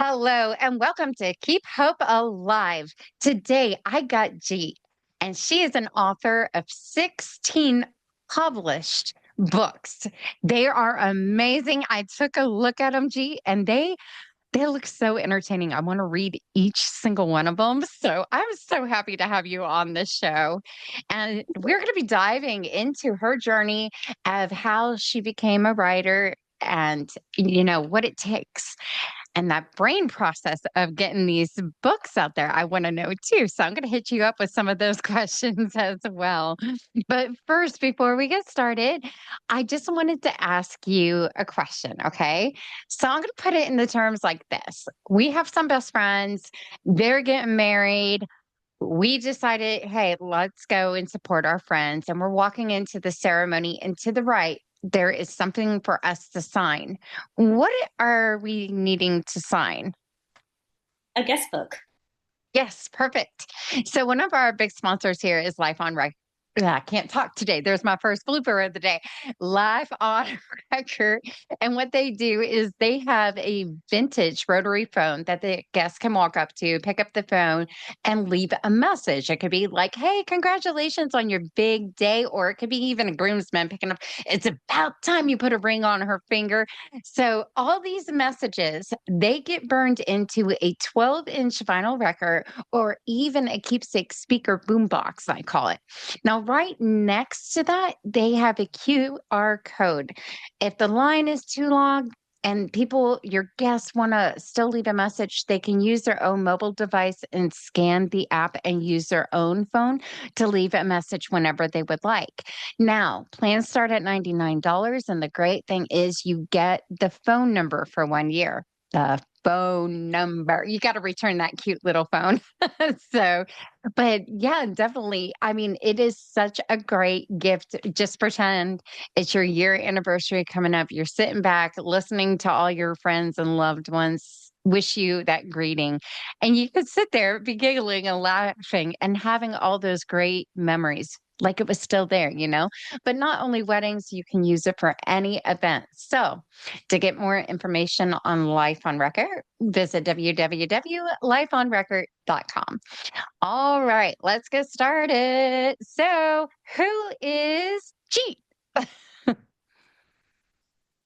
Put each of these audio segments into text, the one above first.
Hello and welcome to Keep Hope Alive. Today I got Geet, and she is an author of 16 published books. They are amazing. I took a look at them, Geet, and they look so entertaining. I want to read each single one of them. So I'm so happy to have you on this show. And we're going to be diving into her journey of how she became a writer and what it takes and that brain process of getting these books out there. I want to know too. So I'm going to hit you up with some of those questions as well. But first, before we get started, I just wanted to ask you a question. Okay. So I'm going to put it in the terms like this. We have some best friends, they're getting married. We decided, hey, let's go and support our friends. And we're walking into the ceremony, and to the right, there is something for us to sign. What are we needing to sign? A guest book. Yes, perfect. So one of our big sponsors here is Life on Record. I can't talk today. There's my first blooper of the day. Life on Record. And what they do is they have a vintage rotary phone that the guests can walk up to, pick up the phone, and leave a message. It could be like, hey, congratulations on your big day. Or it could be even a groomsman picking up, it's about time you put a ring on her finger. So all these messages, they get burned into a 12-inch vinyl record or even a keepsake speaker boombox, I call it. Now, right next to that, they have a QR code. If the line is too long, and people, your guests want to still leave a message, they can use their own mobile device and scan the app and use their own phone to leave a message whenever they would like. Now, plans start at $99. And the great thing is you get the phone number for 1 year. The phone number. You got to return that cute little phone. So, but yeah, definitely. I mean, it is such a great gift. Just pretend it's your year anniversary coming up. You're sitting back, listening to all your friends and loved ones wish you that greeting. And you could sit there, be giggling and laughing and having all those great memories like it was still there, you know? But not only weddings, you can use it for any event. So, to get more information on Life on Record, visit www.lifeonrecord.com. All right, let's get started. So, who is Jeet?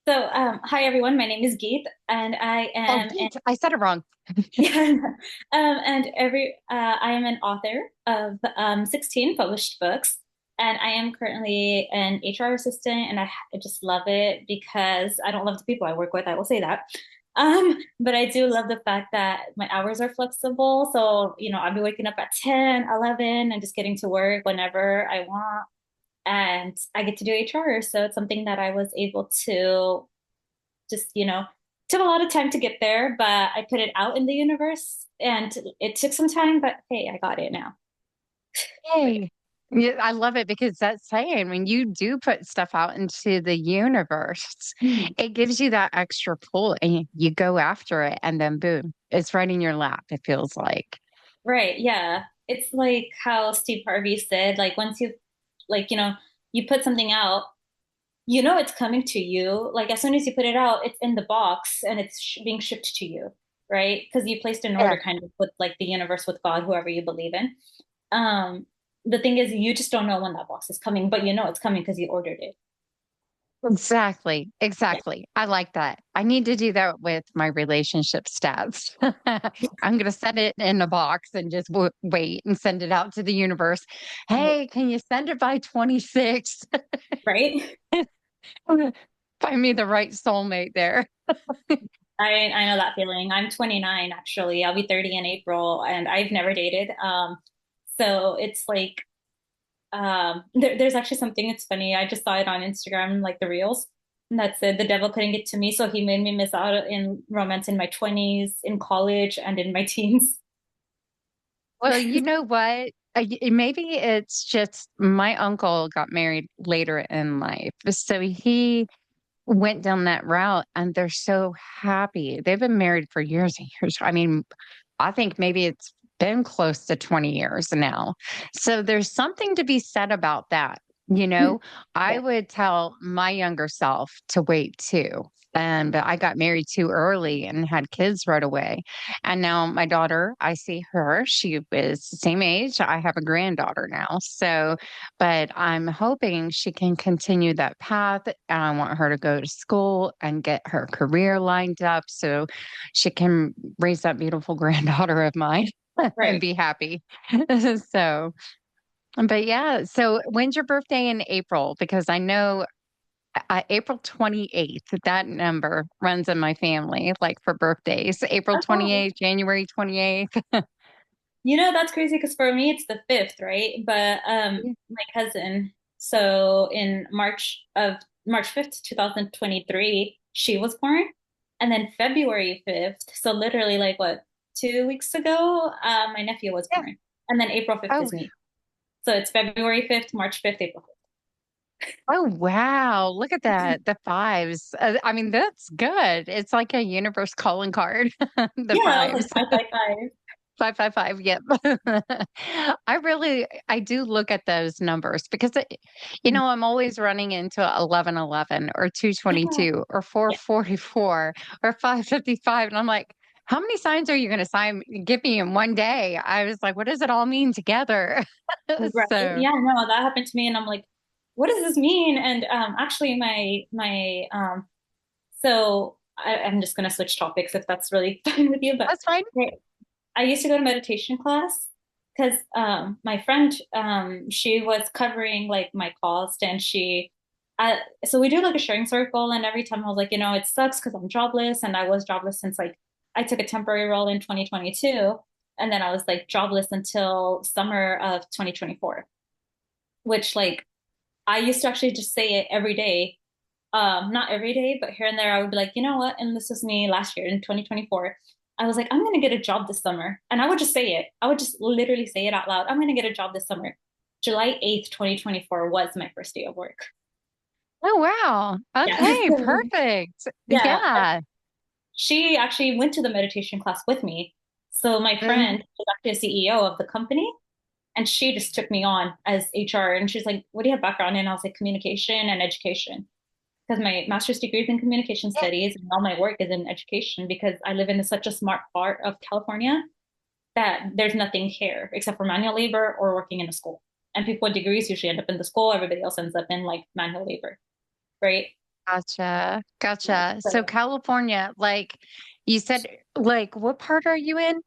Hi everyone. My name is Geet, and I Oh, am an, Jeet. I said it wrong. yeah, I am an author of 16 published books, and I am currently an HR assistant, and I just love it because I don't love the people I work with. I will say that. But I do love the fact that my hours are flexible. So, I'll be waking up at 10, 11, and just getting to work whenever I want. And I get to do HR. So it's something that I was able to just, took a lot of time to get there, but I put it out in the universe and it took some time, but hey, I got it now. Yay. Yeah, I love it because that's saying when you do put stuff out into the universe, Mhm. it gives you that extra pull and you go after it, and then boom, it's right in your lap, it feels like. Right. Yeah. It's like how Steve Harvey said, like once you like, you put something out, it's coming to you. Like as soon as you put it out, it's in the box and it's being shipped to you, right? Because you placed an Yeah. order kind of with like the universe, with God, whoever you believe in. Um, the thing is, you just don't know when that box is coming, but you know it's coming because you ordered it. Exactly. Yeah. Exactly. I like that. I need to do that with my relationship stats. I'm going to set it in a box and just wait and send it out to the universe. Hey, can you send it by 26? Right? Find me the right soulmate there. I know that feeling. I'm 29 actually. I'll be 30 in April, and I've never dated. So it's like there's actually something. It's funny. I just saw it on Instagram, like the reels, and that said the devil couldn't get to me, so he made me miss out in romance in my 20s, in college, and in my teens. Well, you know what? Maybe it's just my uncle got married later in life. So he went down that route and they're so happy. They've been married for years and years. I mean, I think maybe it's been close to 20 years now. So there's something to be said about that. You know, I Yeah. would tell my younger self to wait too. But I got married too early and had kids right away. And now my daughter, I see her. She is the same age. I have a granddaughter now. So, but I'm hoping she can continue that path. And I want her to go to school and get her career lined up so she can raise that beautiful granddaughter of mine and Right. be happy. So, but yeah. So, when's your birthday in April? Because I know April 28th, that number runs in my family, like for birthdays. April That's all. 28th, January 28th. You know, that's crazy because for me it's the 5th, right? But my cousin, so in March 5th, 2023, she was born. And then February 5th, so literally like what, 2 weeks ago, my nephew was Yeah. born. And then April 5th Oh, is me. So it's February 5th, March 5th, April 5th. oh, wow. Look at that. The fives. I mean, that's good. It's like a universe calling card, the Yeah, I was like fives. 555. 555. Yep. I do look at those numbers because, I'm always running into 1111 or Yeah. 222 or Yeah. 444 or 555. And I'm like, how many signs are you going to give me in one day? I was like, what does it all mean together? Right. So Yeah, no, that happened to me and I'm like, what does this mean? And actually my so I'm just gonna switch topics if that's really fine with you, but that's fine. right, I used to go to meditation class because my friend she was covering like my cost and so we do like a sharing circle and every time I was like, it sucks because I'm jobless and I was jobless since like I took a temporary role in 2022 and then I was like jobless until summer of 2024, which like I used to actually just say it every day. Not every day, but here and there I would be like, you know what? And this was me last year in 2024. I was like, I'm gonna get a job this summer. And I would just say it. I would just literally say it out loud. I'm gonna get a job this summer. July 8th, 2024 was my first day of work. Oh, wow. Yeah. Okay. Perfect. Yeah. Yeah. She actually went to the meditation class with me. So my Mhm. friend was actually a CEO of the company. And she just took me on as HR. And she's like, what do you have background in? I was like, communication and education. Because my master's degree is in communication Yeah. studies and all my work is in education because I live in such a smart part of California that there's nothing here except for manual labor or working in a school. And people with degrees usually end up in the school. Everybody else ends up in like manual labor, right? Gotcha. Yeah. Gotcha. So So California, like you said, like what part are you in?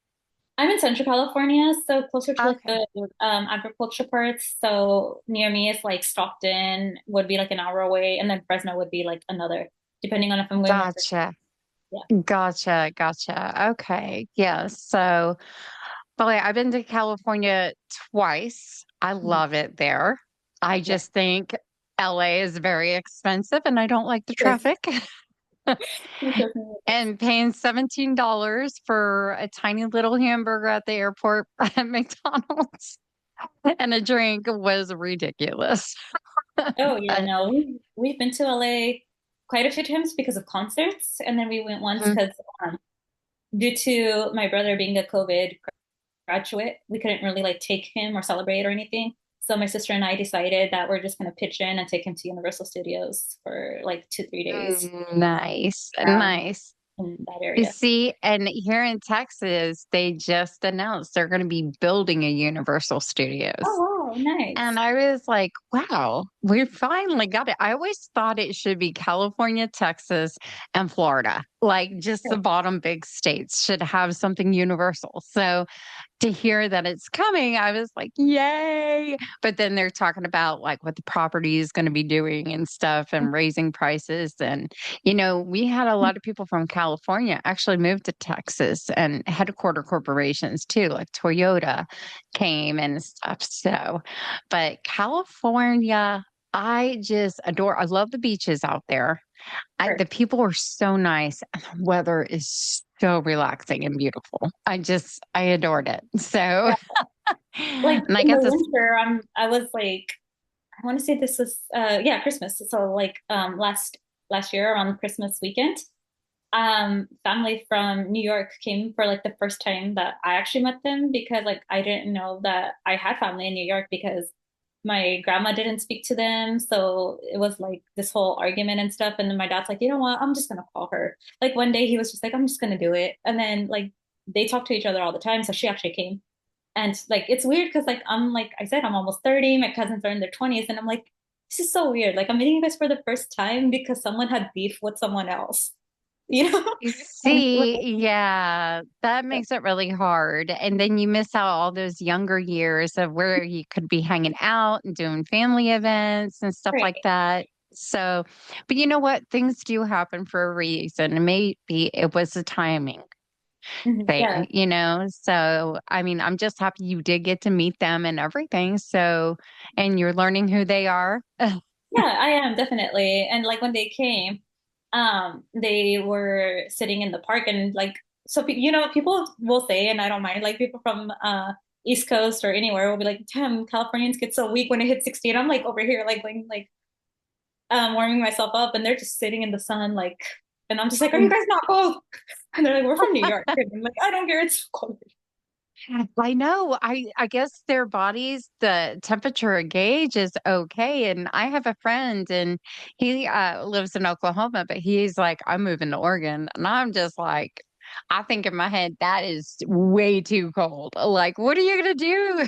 I'm in Central California, so closer to like Okay. the agriculture parts. So near me is like Stockton would be like an hour away, and then Fresno would be like another, depending on if I'm going over. Gotcha. Yeah. Gotcha. Gotcha. Okay. Yeah. So, boy, I've been to California twice. I Mhm. love it there. I Yeah. just think LA is very expensive and I don't like the It is. traffic. It definitely is. And paying $17 for a tiny little hamburger at the airport at McDonald's and a drink was ridiculous. Oh yeah, But no, we've been to LA quite a few times because of concerts, and then we went once mm, because due to my brother being a COVID graduate, we couldn't really like take him or celebrate or anything. So my sister and I decided that we're just gonna pitch in and take him to Universal Studios for like 2, 3 days nice, around nice. in that You area. see, and here in Texas, they just announced they're going to be building a Universal Studios. Oh wow, nice. And I was like, wow, we finally got it. I always thought it should be California, Texas, and Florida. Like just the Sure. bottom big states should have something universal. So to hear that it's coming, I was like, yay. But then they're talking about like what the property is going to be doing and stuff and raising prices. And, we had a lot of people from California actually move to Texas and headquarter corporations too, like Toyota came and stuff. So, but California, I just adore, I love the beaches out there. Sure. The people are so nice. And the weather is so relaxing and beautiful. I adored it. So, Yeah. Like and I in the guess it's winter, I was like I want to say this was yeah, Christmas. So like last year on Christmas weekend, family from New York came for like the first time that I actually met them because like I didn't know that I had family in New York because my grandma didn't speak to them. So it was like this whole argument and stuff. And then my dad's like, you know what? I'm just gonna call her. Like one day he was just like, I'm just gonna do it. And then like they talk to each other all the time. So she actually came. And like it's weird because like I'm like I said, I'm almost 30, my cousins are in their 20s, and I'm like, this is so weird. Like I'm meeting you guys for the first time because someone had beef with someone else, you know? You And it was see, yeah, that like, makes it really hard. And then you miss out all those younger years of where you could be hanging out and doing family events and stuff like right. that. So, but you know what? Things do happen for a reason. And maybe it was a timing Mhm. Yeah. thing, you know? So, I mean, I'm just happy you did get to meet them and everything. So, and you're learning who they are. Yeah, I am definitely. And like when they came, they were sitting in the park and like so you know people will say, and I don't mind, like people from East Coast or anywhere will be like, damn, Californians get so weak when it hits 60. And I'm like over here like going like warming myself up and they're just sitting in the sun like and I'm just like, are you guys not cold? And they're like, we're from New York. And I'm like, I don't care, it's cold. I know. I guess their bodies, the temperature gauge is okay. And I have a friend and he lives in Oklahoma, but he's like, I'm moving to Oregon. And I'm just like, I think in my head, that is way too cold. Like, what are you gonna do?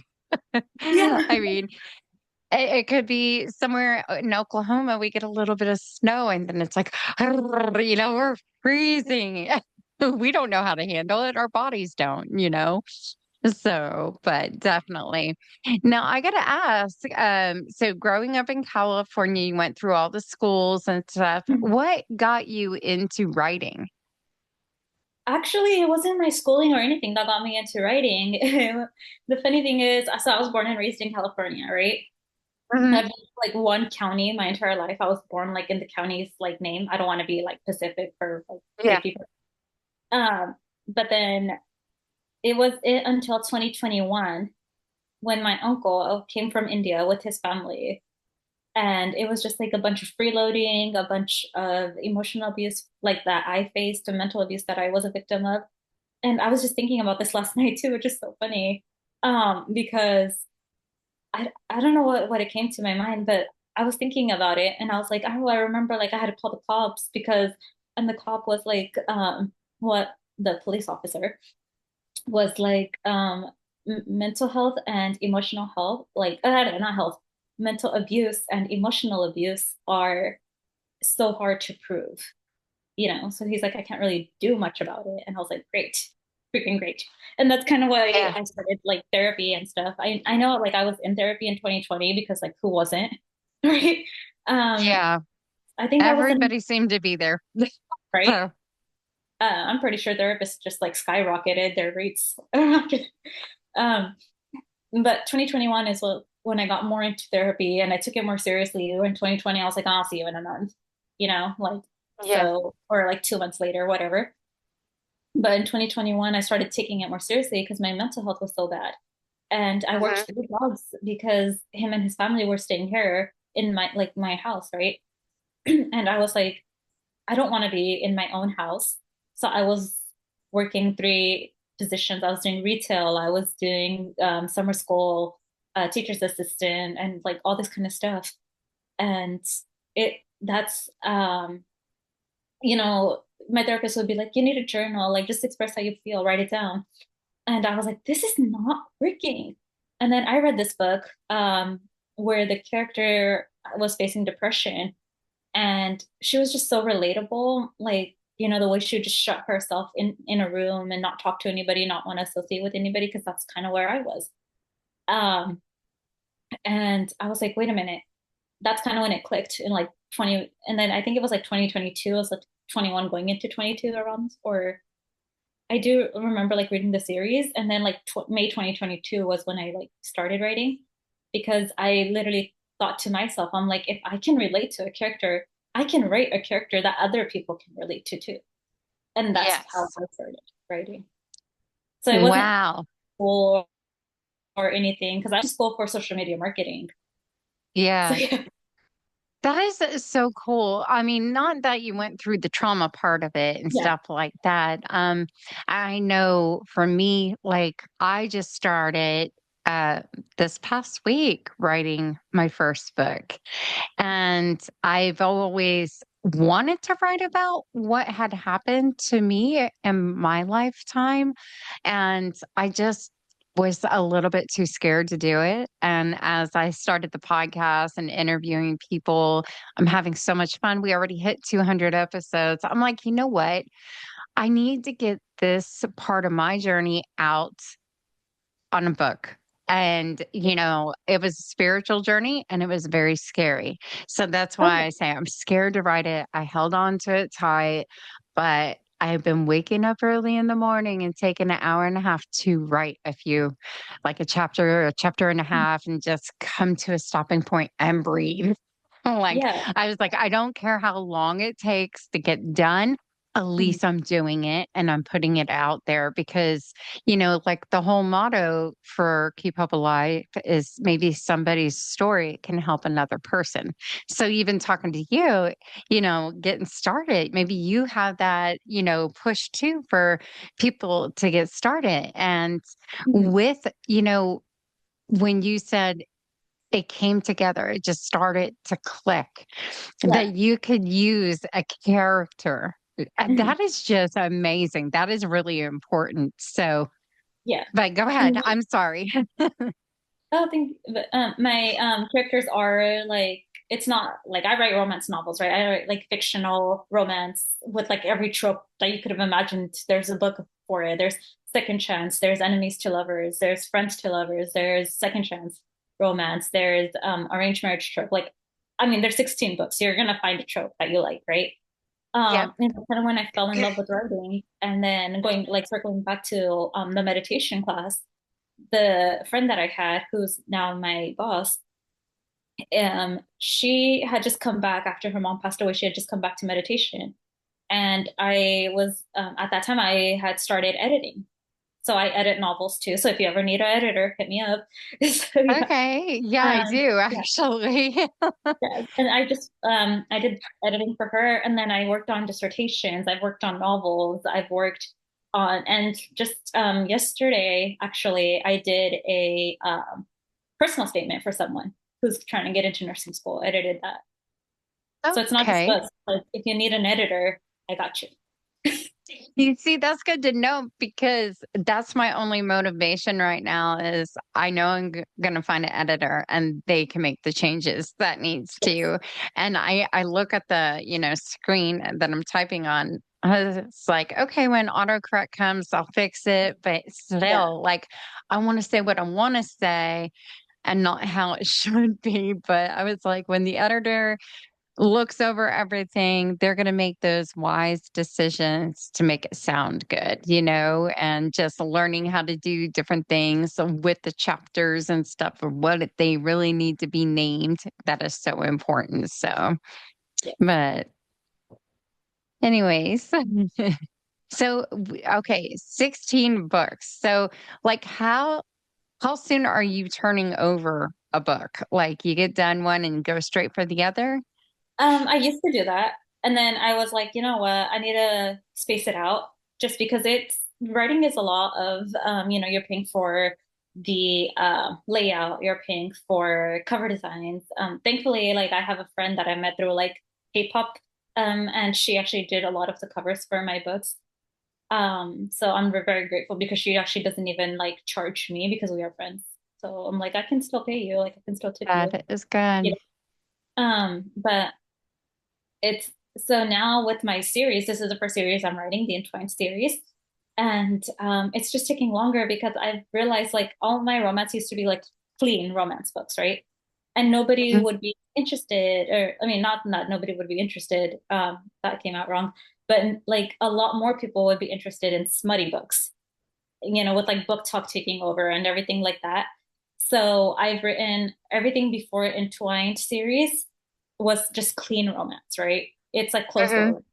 Yeah. I mean, it could be somewhere in Oklahoma, we get a little bit of snow and then it's like, we're freezing. We don't know how to handle it. Our bodies don't, you know? So, but definitely. Now, I got to ask, so growing up in California, you went through all the schools and stuff. What got you into writing? Actually, it wasn't my schooling or anything that got me into writing. The funny thing is, so I was born and raised in California, right? Mhm. I've been to, like one county my entire life. I was born like in the county's like name. I don't want to be like Pacific for like Yeah. safety. But then it was it until 2021 when my uncle came from India with his family. And it was just like a bunch of freeloading, a bunch of emotional abuse like that I faced, and mental abuse that I was a victim of. And I was just thinking about this last night too, which is so funny. Because I don't know what it came to my mind, but I was thinking about it and I was like, oh, I remember like I had to call the cops because and the cop was like, what the police officer was like, mental health and emotional health, like not health, mental abuse and emotional abuse are so hard to prove, you know? So he's like, I can't really do much about it. And I was like, great, freaking great. And that's kind of why Yeah. I started like therapy and stuff. I know like I was in therapy in 2020 because like who wasn't, right? Um, Yeah. I think I was in, Everybody seemed to be there. right? So, I'm pretty sure therapists just like skyrocketed their rates. um, but 2021 is when I got more into therapy and I took it more seriously. In 2020, I was like, oh, I'll see you in a month, you know, like yeah. so, or like 2 months later, whatever. But in 2021, I started taking it more seriously because my mental health was so bad. And I worked Mhm. 3 jobs because him and his family were staying here in my house, right? And I was like, I don't want to be in my own house. So I was working 3 positions. I was doing retail, I was doing summer school, teacher's assistant, and like all this kind of stuff. And it that's you know, my therapist would be like, you need a journal, like just express how you feel, write it down. And I was like, this is not working. And then I read this book where the character was facing depression and she was just so relatable. Like, you know, the way she would just shut herself in a room and not talk to anybody, not want to associate with anybody, because that's kind of where I was. Um, and I was like, wait a minute. That's kind of when it clicked in like 20, and then I think it was like 2022, it was like 21 going into 22 around, or I do remember like reading the series, and then like May 2022 was when I like started writing because I literally thought to myself, I'm like, if I can relate to a character, I can write a character that other people can relate to too. And that's how Yes. I started writing. So it wasn't Wow. school or anything because I went to school for social media marketing. So Yeah. yeah, That is so cool. I mean, not that you went through the trauma part of it and yeah. stuff like that. I know for me, like I just started. uh, this past week writing my first book. And I've always wanted to write about what had happened to me in my lifetime. And I just was a little bit too scared to do it. And as I started the podcast and interviewing people, I'm having so much fun. We already hit 200 episodes. I'm like, you know what? I need to get this part of my journey out on a book. And, it was a spiritual journey and it was very scary. So that's why Okay. I say I'm scared to write it. I held on to it tight, but I've been waking up early in the morning and taking an hour and a half to write like a chapter and a half, and just come to a stopping point and breathe. Like, Yeah. I was like, I don't care how long it takes to get done. At Mhm. least I'm doing it and I'm putting it out there because like the whole motto for Keep Hope Alive is maybe somebody's story can help another person. So even talking to you, getting started, maybe you have that, push too for people to get started. And Mhm. with, when you said it came together, it just started to click Yeah. that you could use a character. Mhm. That is just amazing. That is really important. So, Yeah. but go ahead. And I'm sorry. I think my characters are like, it's not like I write romance novels, right? I write like fictional romance with like every trope that you could have imagined. There's a book for it. There's second chance, there's enemies to lovers, there's friends to lovers, there's second chance romance, there's arranged marriage trope. Like, I mean, there's 16 books. You're gonna find a trope that you like, right? Yep. And kind of when I fell in love with writing and then going like circling back to the meditation class, the friend that I had, who's now my boss, she had just come back after her mom passed away. She had just come back to meditation. And I was, at that time, I had started editing. So I edit novels too. So if you ever need an editor, hit me up. So yeah. Okay. Yeah, I Um, do yeah, actually. yeah. And I just, I did editing for her. And then I worked on dissertations. I've worked on novels. I've worked on, and just yesterday, actually, I did a personal statement for someone who's trying to get into nursing school. I edited that. So it's not just Okay. books, but if you need an editor, I got you. You see, that's good to know because that's my only motivation right now is I know I'm going to find an editor and they can make the changes that needs Yes. to. And I look at the, screen that I'm typing on. It's like, okay, when autocorrect comes, I'll fix it. But Yeah. still, like, I want to say what I want to say and not how it should be. But I was like, when the editor looks over everything, they're going to make those wise decisions to make it sound good, and just learning how to do different things with the chapters and stuff or they really need to be named. That is so important. So, Yeah. but anyways, so okay, 16 books. So, like how soon are you turning over a book? Like you get done one and go straight for the other? I used to do that. And then I was like, you know what? I need to space it out just because it's writing is a lot of, you're paying for the layout, you're paying for cover designs. Thankfully, like I have a friend that I met through like K-pop, and she actually did a lot of the covers for my books. So I'm very grateful because she actually doesn't even like charge me because we are friends. So I'm like, I can still pay you, like I can still tip you. That is good. But it's so now with my series, this is the first series I'm writing, the Entwined series. And it's just taking longer because I've realized like all my romance used to be like clean romance books, right? And nobody Mhm. would be interested, or I mean, not nobody would be interested. That came out wrong, but like a lot more people would be interested in smutty books, with like book talk taking over and everything like that. So I've written everything before Entwined series was just clean romance, right? It's like closed Mhm. door.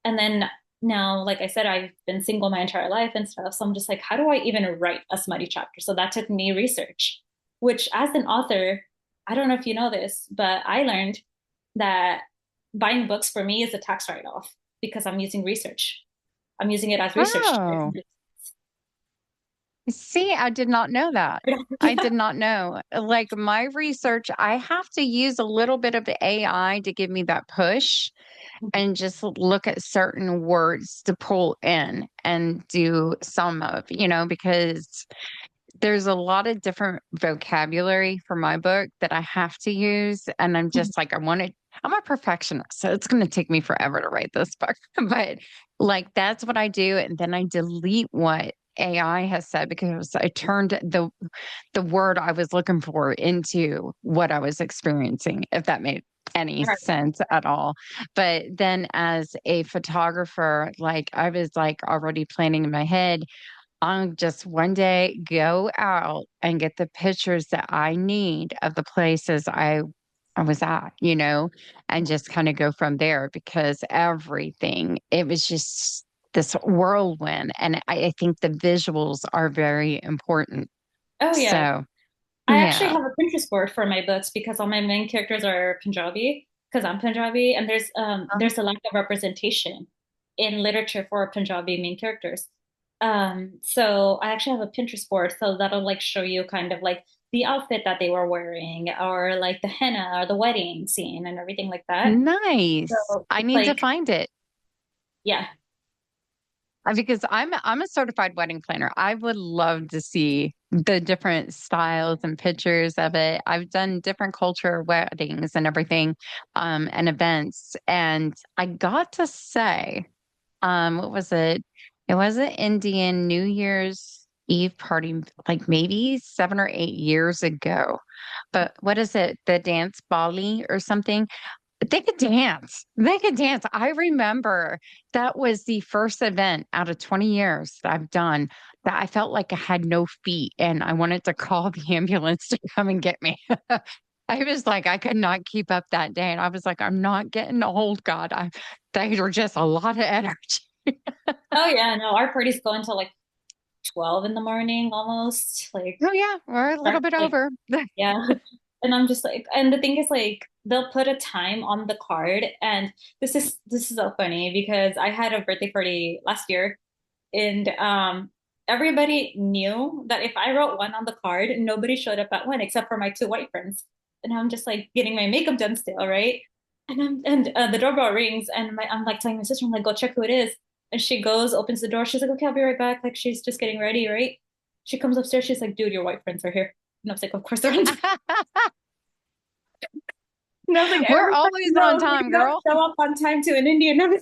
And then now, like I said, I've been single my entire life and stuff. So I'm just like, how do I even write a smutty chapter? So that took me research, which as an author, I don't know if you know this, but I learned that buying books for me is a tax write-off because I'm using research. I'm using it as research. Oh, See, I did not know that. I Yeah. did not know. Like my research, I have to use a little bit of AI to give me that push and just look at certain words to pull in and do some of, because there's a lot of different vocabulary for my book that I have to use. And I'm just like, I'm a perfectionist. So it's going to take me forever to write this book. But like, that's what I do. And then I delete what AI has said because I turned the word I was looking for into what I was experiencing, if that made any Right. sense at all. But then as a photographer, like I was like already planning in my head, I'll just one day go out and get the pictures that I need of the places I was at, and just kind of go from there because everything, it was just this whirlwind. And I think the visuals are very important. Oh yeah. So, I actually yeah. have a Pinterest board for my books because all my main characters are Punjabi because I'm Punjabi and there's a lack of representation in literature for Punjabi main characters. So I actually have a Pinterest board so that'll like show you kind of like the outfit that they were wearing or like the henna or the wedding scene and everything like that. Nice. So I it's need to like, find it. yeah. Because I'm a certified wedding planner. I would love to see the different styles and pictures of it. I've done different culture weddings and everything, and events. And I got to say, what was it? It was an Indian New Year's Eve party, like maybe 7 or 8 years ago. But what is it? The dance Bali or something? They could dance. They could dance. I remember that was the first event out of 20 years that I've done that I felt like I had no feet and I wanted to call the ambulance to come and get me. I was like, I could not keep up that day. And I was like, I'm not getting old, God. They were just a lot of energy. Oh yeah, no, our parties go until like 12 in the morning almost. Like Oh, yeah, we're a little start bit like over. yeah. And I'm just like, and the thing is like they'll put a time on the card and this is so funny because I had a birthday party last year and everybody knew that if I wrote one on the card, nobody showed up at one except for my two white friends. And I'm just like getting my makeup done still, right? And the doorbell rings and I'm like telling my sister, I'm like, go check who it is. And she goes, opens the door. She's like, okay, I'll be right back. Like she's just getting ready, right? She comes upstairs. She's like, dude, your white friends are here. And I was like, of course they're on time. And I was like, We're everybody always on knows time, you don't girl. show up on time to an Indian.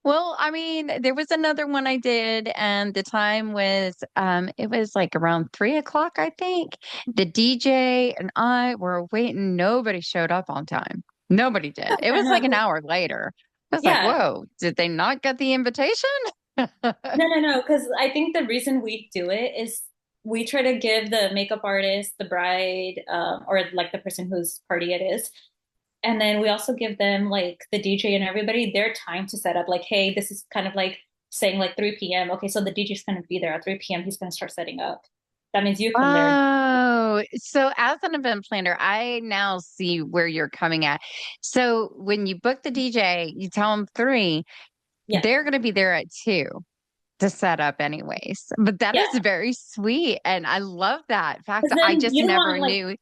Well, I mean, there was another one I did, and the time was it was like around 3 o'clock, I think. The DJ and I were waiting. Nobody showed up on time. Nobody did. It Yeah, was like an no, hour later. I was like, yeah. whoa, did they not get the invitation? No. Because I think the reason we do it is we try to give the makeup artist, the bride, or like the person whose party it is, and then we also give them like the DJ and everybody their time to set up. Like, hey, this is kind of like saying like 3 p.m. Okay, so the DJ's going to be there at 3 p.m. He's going to start setting up. That means you come there. Oh, so as an event planner, I now see where you're coming at. So when you book the DJ, you tell them 3, Yeah, they're going to be there at 2 to set up anyways. But that yeah. is very sweet. And I love that fact. Because I then just you don't never want like knew.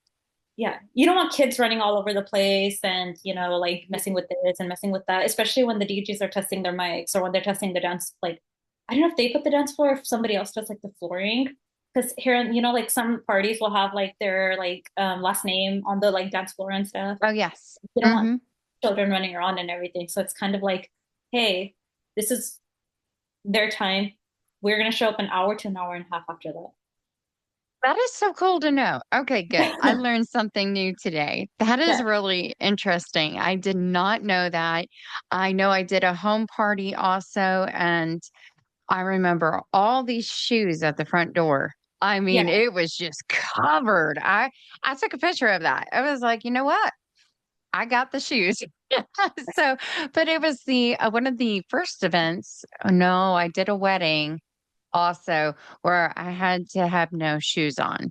yeah, you don't want kids running all over the place and, like messing with this and messing with that, especially when the DJs are testing their mics or when they're testing the dance. Like, I don't know if they put the dance floor, if somebody else does like the flooring. Because here, like some parties will have like their like last name on the like dance floor and stuff. Oh, yes. You don't want Hmm. children running around and everything. So it's kind of like, hey, this is their time. We're gonna show up an hour to an hour and a half after That is so cool to know. Okay, good. I that. learned something new today. That is Yeah, really interesting. I did not know that. I know I did a home party also, and I remember all these shoes at the front door. I mean, yeah. it was just covered. I took a picture of that. I was like, you know what? I got the shoes. So, but it was the one of the first events. Oh, no, I did a wedding. also where I had to have no shoes on.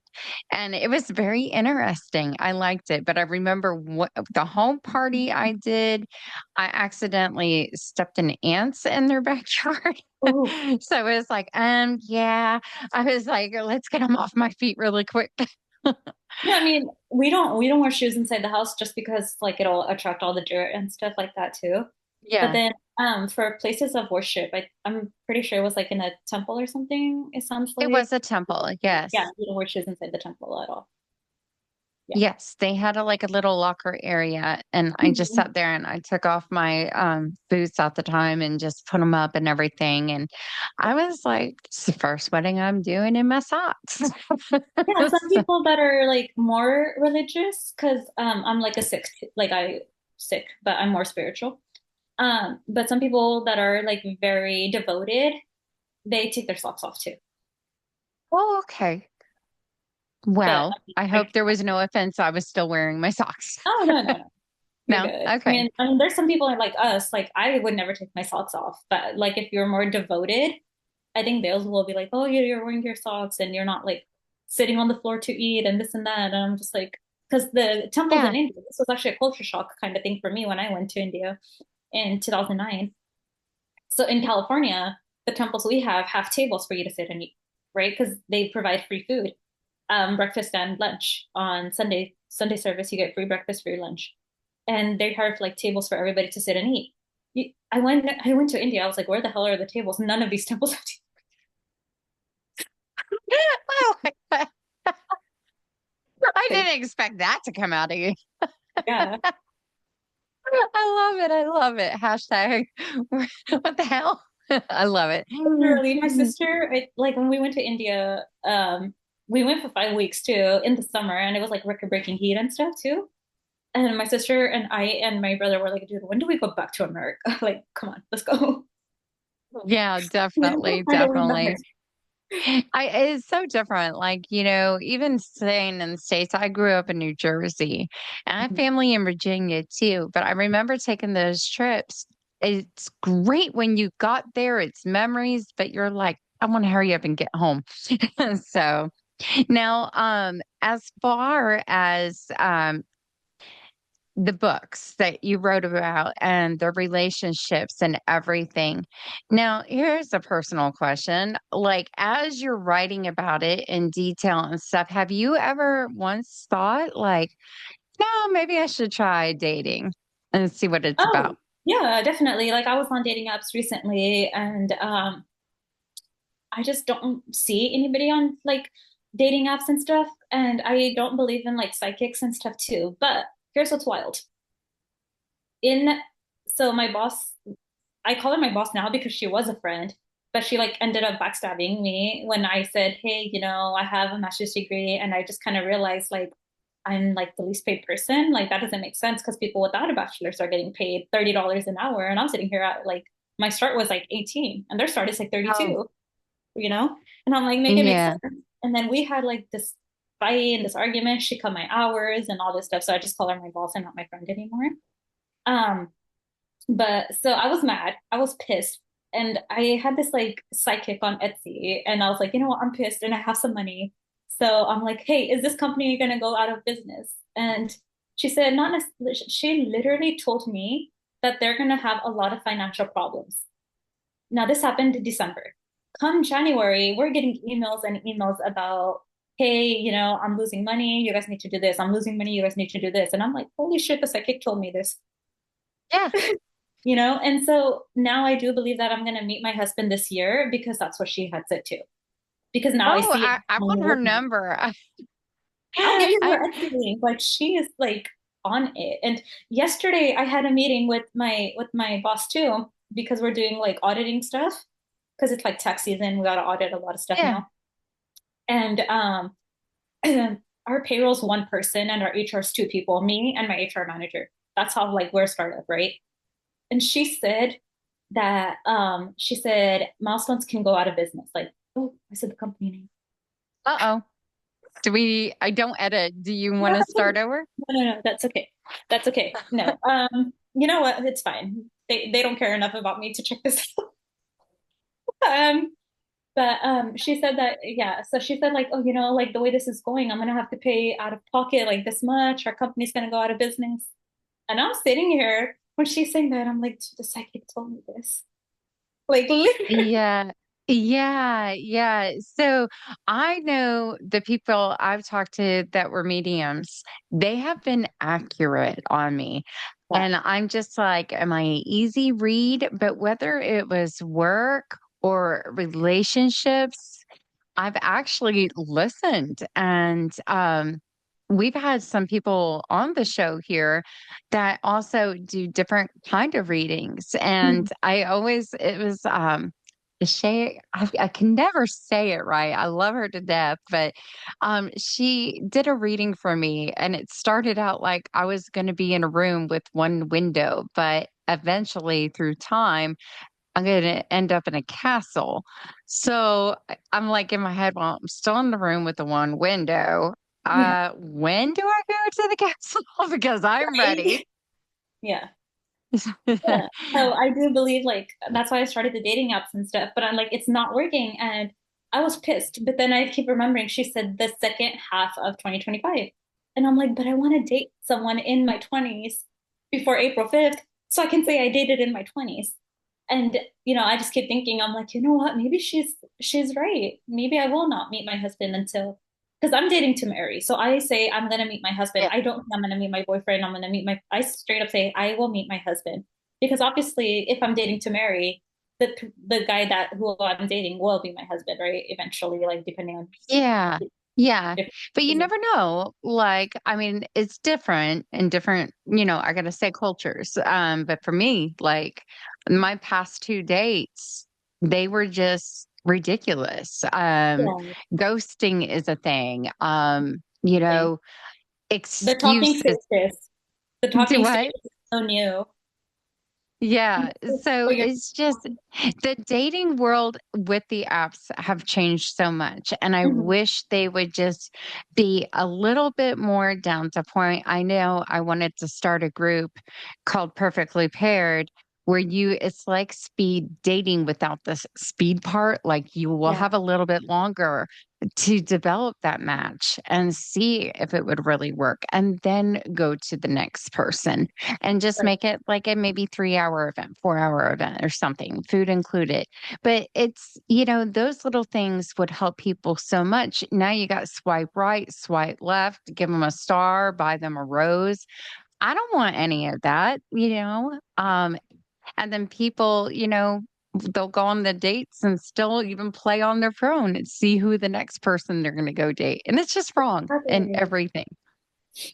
And it was very interesting. I liked it, but I remember what the home party I did, I accidentally stepped in ants in their backyard. Oh, So it was like, yeah. I was like, let's get them off my feet really quick. no, I mean, we don't wear shoes inside the house just because like it'll attract all the dirt and stuff like that too. But Yeah, then for places of worship, I'm pretty sure it was like in a temple or something, it sounds it like. was a temple. Yeah, Yes. we don't wear shoes inside the temple at all. Yeah. Yes, they had like a little locker area, and I just Mhm. sat there and I took off my boots at the time and just put them up and everything. And I was like, "It's the first wedding I'm doing in my socks." Yeah, some So- people that are like more religious, because I'm like a sick, like I sick, but I'm more spiritual. But some people that are like very devoted, they take their socks off too. Oh, okay. But Well, I hope there was no offense. I was still wearing my socks. oh no, no, no, you're No? good. Okay. I mean, there's some people like us, like I would never take my socks off, but like if you're more devoted, I think those will be like, oh, you're wearing your socks and you're not like sitting on the floor to eat and this and that. And I'm just like, because the temples in Yeah. India, this was actually a culture shock kind of thing for me when I went to India in 2009. So in California, the temples we have tables for you to sit and eat, right? Because they provide free food, breakfast and lunch on Sunday service. You get free breakfast, free lunch, and they have like tables for everybody to sit and eat. I went to India. I was like, where the hell are the tables? None of these temples have tables. I like that. I Like, didn't expect that to come out of you. yeah. I love it. I love it. Hashtag, what the hell? I love it. Literally, my sister, like when we went to India, we went for 5 weeks too in the summer, and it was like record-breaking heat and stuff too. And my sister and I and my brother were like, dude, when do we go back to America? Like, come on, let's go. Yeah, We just definitely, find a way back. definitely. It's so different. Like, even staying in the States, I grew up in New Jersey and I have Mhm. family in Virginia too. But I remember taking those trips. It's great when you got there, it's memories, but you're like, I want to hurry up and get home. So now, as far as the books that you wrote about and the relationships and everything. Now, here's a personal question. Like, as you're writing about it in detail and stuff, have you ever once thought, like, no, maybe I should try dating and see what it's Oh, about? yeah, definitely. Like I was on dating apps recently, and I just don't see anybody on like dating apps and stuff. And I don't believe in like psychics and stuff too. But here's what's wild. In so my boss, I call her my boss now because she was a friend, but she like ended up backstabbing me when I said, "Hey, I have a master's degree," and I just kind of realized like I'm like the least paid person. Like that doesn't make sense because people without a bachelor's are getting paid $30 an hour, and I'm sitting here at like my start was like 18, and their start is like Oh, 32. You know, and I'm like, make it make yeah. sense. And then we had like this fight and this argument. She cut my hours and all this stuff, so I just call her my boss and not my friend anymore. Um, but so I was mad. I was pissed. And I had this like psychic on Etsy, and I was like, you know what? I'm pissed and I have some money. So I'm like, hey, is this company gonna go out of business? And she said, not necessarily. She literally told me that they're gonna have a lot of financial problems. Now, this happened in December. Come January, we're getting emails and emails about, hey, I'm losing money. You guys need to do this. I'm losing money. You guys need to do this. And I'm like, holy shit, the psychic told me this. Yeah. And so now I do believe that I'm going to meet my husband this year because that's what she had said too. Because now I Oh, see it I only want her working. number. I'll give you her I'm, Etsy link. Like she is like on it. And yesterday I had a meeting with my boss too because we're doing like auditing stuff because it's like tax season. We got to audit a lot of stuff yeah. now. And our payroll's one person and our HR is two people, me and my HR manager. That's how like we're a startup, right? And she said milestones can go out of business. Like, oh, I said the company name. Uh-oh. I don't edit. Do you No, want to start over? no, that's okay. That's okay. No. You know what? It's fine. They don't care enough about me to check this out. Um, But she said that, yeah. So she said like, oh, like the way this is going, I'm gonna have to pay out of pocket like this much. Our company's gonna go out of business. And I'm sitting here when she's saying that, I'm like, the psychic told me this. Like literally. Yeah. Yeah. Yeah. So I know the people I've talked to that were mediums, they have been accurate on me. Yeah. And I'm just like, am I an easy read? But whether it was work or relationships, I've actually listened and we've had some people on the show here that also do different kind of readings. And Mhm. I always it was Shay, I can never say it right. I love her to death, but she did a reading for me and it started out like I was going to be in a room with one window, but eventually through time I'm gonna end up in a castle. So I'm like in my head, well, I'm still in the room with the one window. Yeah. When do I go to the castle? Because I'm ready. Right? Yeah. Yeah. So I do believe like that's why I started the dating apps and stuff, but I'm like, it's not working. And I was pissed. But then I keep remembering she said the second half of 2025. And I'm like, but I want to date someone in my 20s before April 5th. So I can say I dated in my 20s. And I just keep thinking, I'm like, you know what? Maybe she's right. Maybe I will not meet my husband until because I'm dating to marry. So I say I'm gonna meet my husband. Yeah. I don't think I'm gonna meet my boyfriend. I'm gonna meet my I straight up say I will meet my husband. Because obviously if I'm dating to marry, the guy that who I'm dating will be my husband, right? Eventually, like depending on Yeah. Yeah. different But you reasons. never know. Like, I mean, it's different in different, I gotta say cultures. But for me, like my past two dates, they were just ridiculous. Yeah. Ghosting is a thing. The talking Excuses. stages. The Do talking stage what? is so new. Yeah. So So you're it's just the dating world with the apps have changed so much. And I Mhm. wish they would just be a little bit more down to point. I know I wanted to start a group called Perfectly Paired where it's like speed dating without the speed part. Like you will Yeah, have a little bit longer to develop that match and see if it would really work and then go to the next person and just right, make it like a maybe 3 hour event, 4 hour event or something, food included. But those little things would help people so much. Now you got swipe right, swipe left, give them a star, buy them a rose. I don't want any of that. And then people, they'll go on the dates and still even play on their phone and see who the next person they're going to go date. And it's just wrong in exactly. everything.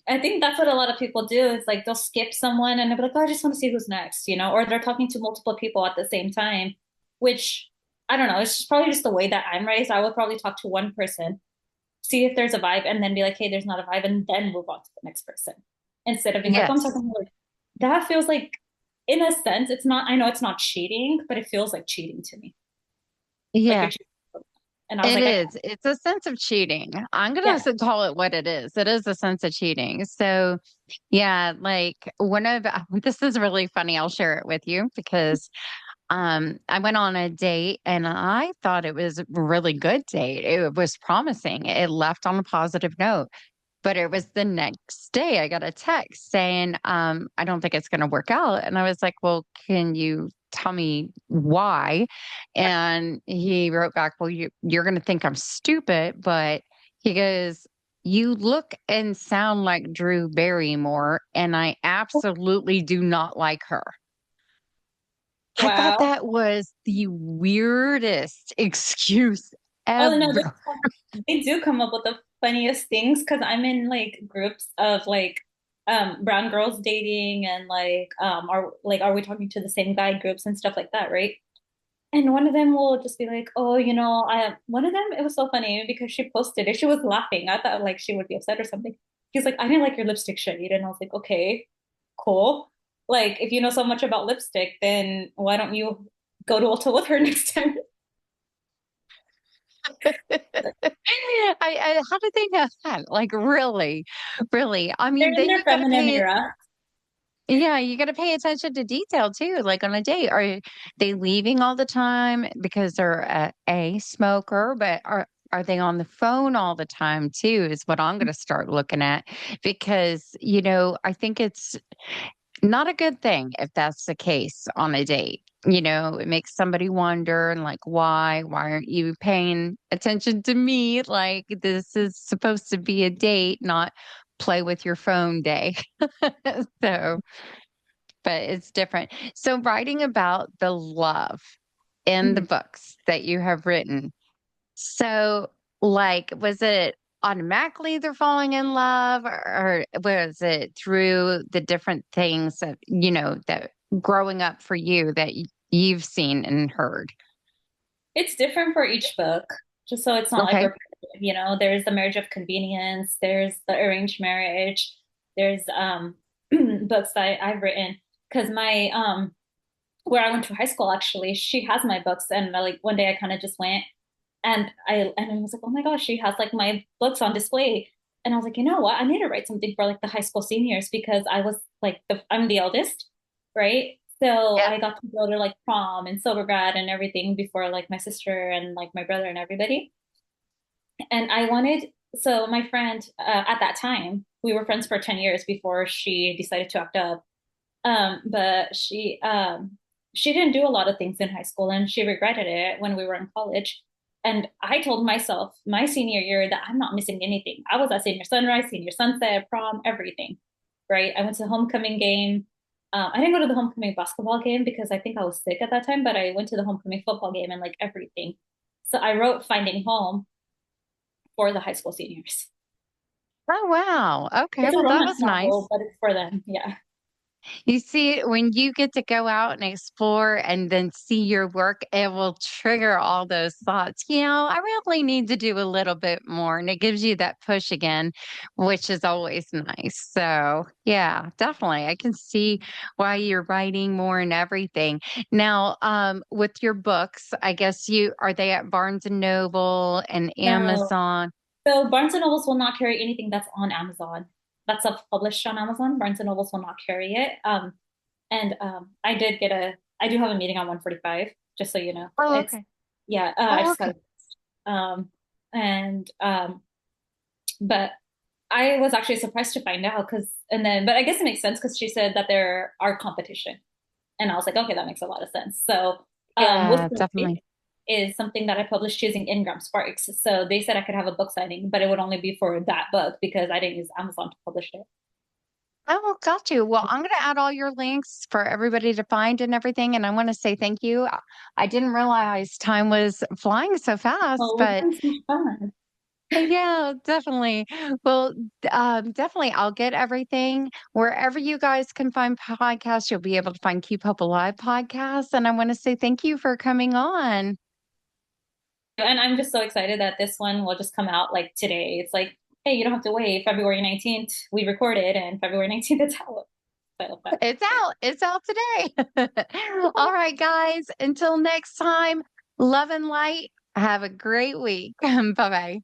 I think that's what a lot of people do is like they'll skip someone and they'll be like, oh, I just want to see who's next, or they're talking to multiple people at the same time, which I don't know. It's just probably just the way that I'm raised. I would probably talk to one person, see if there's a vibe, and then be like, hey, there's not a vibe, and then move on to the next person. Instead of being like, oh, I'm Yes. talking like that feels like, in a sense, it's not, I know it's not cheating, but it feels like cheating to me. Like you're Yeah. cheating. And I was It like, I is. can't. It's a sense of cheating. I'm gonna Yeah. call it what it is. It is a sense of cheating. So, yeah, like one of this is really funny. I'll share it with you because I went on a date and I thought it was a really good date. It was promising. It left on a positive note. But it was the next day I got a text saying, I don't think it's going to work out. And I was like, well, can you tell me why? And he wrote back, well, you're going to think I'm stupid, but he goes, you look and sound like Drew Barrymore, and I absolutely do not like her. I thought Wow. that was the weirdest excuse Oh no, ever. they do come up with the funniest things because I'm in like groups of like brown girls dating and are we talking to the same guy groups and stuff like that, right? And one of them will just be like, oh, I one of them, it was so funny because she posted it. She was laughing. I thought like she would be upset or something. He's like, I didn't like your lipstick shade. And I was like, okay, cool. Like, if you know so much about lipstick, then why don't you go to Ulta with her next time? How did they know that? Like, really, really? I They're mean, in then their you got to feminine pay it. era. Yeah, you gotta pay attention to detail too, like on a date. Are they leaving all the time because they're a smoker, but are they on the phone all the time too, is what I'm gonna start looking at. Because, I think it's not a good thing if that's the case on a date. It makes somebody wonder and like, why aren't you paying attention to me? Like this is supposed to be a date, not play with your phone day. So but it's different. So writing about the love in the Mhm. books that you have written. So like was it automatically they're falling in love or was it through the different things that that growing up for you that you've seen and heard? It's different for each book, just so it's not like Okay. repetitive, there's the marriage of convenience, there's the arranged marriage, there's books that I've written because my where I went to high school actually, she has my books and like one day I kind of just went and I was like, oh my gosh, she has like my books on display. And I was like, you know what? I need to write something for like the high school seniors because I was like I'm the eldest, right? So Yep. I got to go to like prom and silver grad and everything before like my sister and like my brother and everybody. And I wanted, so my friend at that time, we were friends for 10 years before she decided to act up. But she didn't do a lot of things in high school and she regretted it when we were in college. And I told myself my senior year that I'm not missing anything. I was at senior sunrise, senior sunset, prom, everything. Right. I went to the homecoming game. I didn't go to the homecoming basketball game because I think I was sick at that time, but I went to the homecoming football game and like everything. So I wrote Finding Home for the high school seniors. Oh wow. Okay. It's a Well, that romance was novel, nice. but it's for them. Yeah. You see, when you get to go out and explore and then see your work, it will trigger all those thoughts. I really need to do a little bit more. And it gives you that push again, which is always nice. So, yeah, definitely. I can see why you're writing more and everything. Now, with your books, I guess you are they at Barnes and Noble and No. Amazon? So Barnes and Nobles will not carry anything that's on Amazon. That's self-published on Amazon. Barnes and Nobles will not carry it. And I do have a meeting on 1:45, just so you know. Oh, It's okay. yeah, I Oh, just got okay. it. And but I was actually surprised to find out but I guess it makes sense because she said that there are competition. And I was like, okay, that makes a lot of sense. So with Yeah, Life definitely. is something that I published using Ingram Sparks. So they said I could have a book signing, but it would only be for that book because I didn't use Amazon to publish it. Oh, got you. Well, I'm going to add all your links for everybody to find and everything. And I want to say thank you. I didn't realize time was flying so fast, Oh, we've but had so much fun. yeah, definitely. Well, definitely, I'll get everything wherever you guys can find podcasts. You'll be able to find Keep Hope Alive podcasts. And I want to say thank you for coming on. And I'm just so excited that this one will just come out like today. It's like, hey, you don't have to wait. February 19th, we recorded, and February 19th, it's out. So I love that. It's out. It's out today. All right, guys. Until next time, love and light. Have a great week. Bye bye.